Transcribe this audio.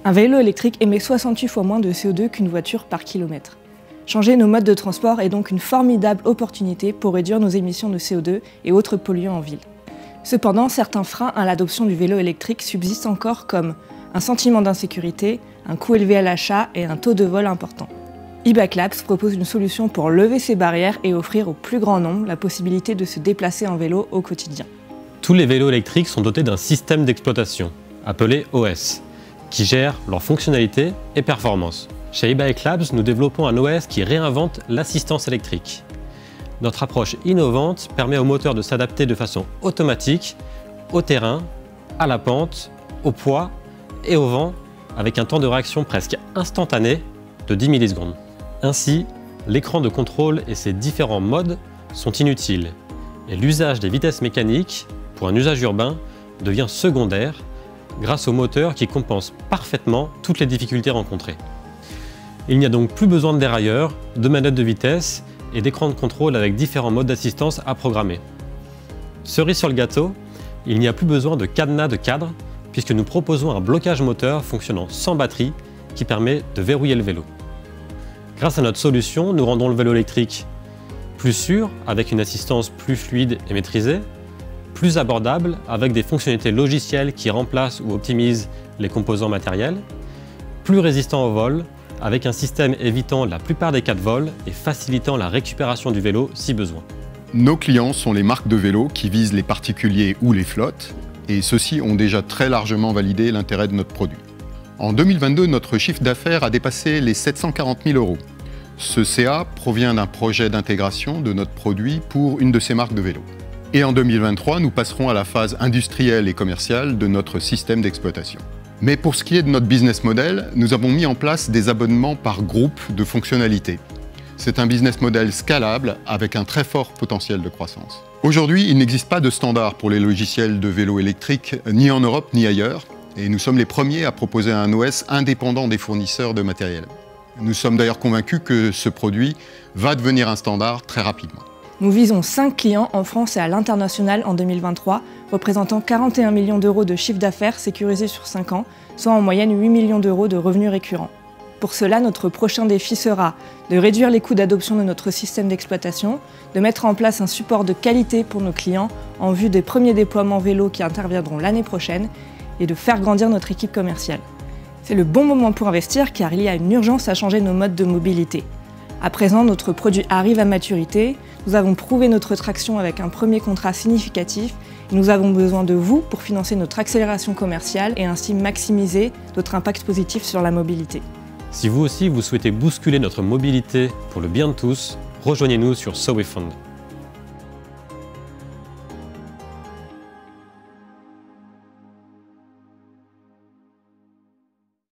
Un vélo électrique émet 68 fois moins de CO2 qu'une voiture par kilomètre. Changer nos modes de transport est donc une formidable opportunité pour réduire nos émissions de CO2 et autres polluants en ville. Cependant, certains freins à l'adoption du vélo électrique subsistent encore comme un sentiment d'insécurité, un coût élevé à l'achat et un taux de vol important. E-Bike Labs propose une solution pour lever ces barrières et offrir au plus grand nombre la possibilité de se déplacer en vélo au quotidien. Tous les vélos électriques sont dotés d'un système d'exploitation, appelé OS, qui gère leur fonctionnalité et performance. Chez E-Bike Labs, nous développons un OS qui réinvente l'assistance électrique. Notre approche innovante permet au moteur de s'adapter de façon automatique au terrain, à la pente, au poids et au vent, avec un temps de réaction presque instantané de 10 millisecondes. Ainsi, l'écran de contrôle et ses différents modes sont inutiles, et l'usage des vitesses mécaniques, pour un usage urbain, devient secondaire grâce au moteur qui compense parfaitement toutes les difficultés rencontrées. Il n'y a donc plus besoin de dérailleurs, de manettes de vitesse et d'écran de contrôle avec différents modes d'assistance à programmer. Cerise sur le gâteau, il n'y a plus besoin de cadenas de cadre puisque nous proposons un blocage moteur fonctionnant sans batterie qui permet de verrouiller le vélo. Grâce à notre solution, nous rendons le vélo électrique plus sûr avec une assistance plus fluide et maîtrisée, plus abordable avec des fonctionnalités logicielles qui remplacent ou optimisent les composants matériels, plus résistant au vol, avec un système évitant la plupart des cas de vol et facilitant la récupération du vélo si besoin. Nos clients sont les marques de vélos qui visent les particuliers ou les flottes, et ceux-ci ont déjà très largement validé l'intérêt de notre produit. En 2022, notre chiffre d'affaires a dépassé les 740 000 €. Ce CA provient d'un projet d'intégration de notre produit pour une de ces marques de vélos. Et en 2023, nous passerons à la phase industrielle et commerciale de notre système d'exploitation. Mais pour ce qui est de notre business model, nous avons mis en place des abonnements par groupe de fonctionnalités. C'est un business model scalable avec un très fort potentiel de croissance. Aujourd'hui, il n'existe pas de standard pour les logiciels de vélo électrique, ni en Europe ni ailleurs, et nous sommes les premiers à proposer un OS indépendant des fournisseurs de matériel. Nous sommes d'ailleurs convaincus que ce produit va devenir un standard très rapidement. Nous visons 5 clients en France et à l'international en 2023, représentant 41 millions d'euros de chiffre d'affaires sécurisé sur 5 ans, soit en moyenne 8 millions d'euros de revenus récurrents. Pour cela, notre prochain défi sera de réduire les coûts d'adoption de notre système d'exploitation, de mettre en place un support de qualité pour nos clients en vue des premiers déploiements vélo qui interviendront l'année prochaine et de faire grandir notre équipe commerciale. C'est le bon moment pour investir car il y a une urgence à changer nos modes de mobilité. À présent, notre produit arrive à maturité, nous avons prouvé notre traction avec un premier contrat significatif et nous avons besoin de vous pour financer notre accélération commerciale et ainsi maximiser notre impact positif sur la mobilité. Si vous aussi vous souhaitez bousculer notre mobilité pour le bien de tous, rejoignez-nous sur SoWeFund.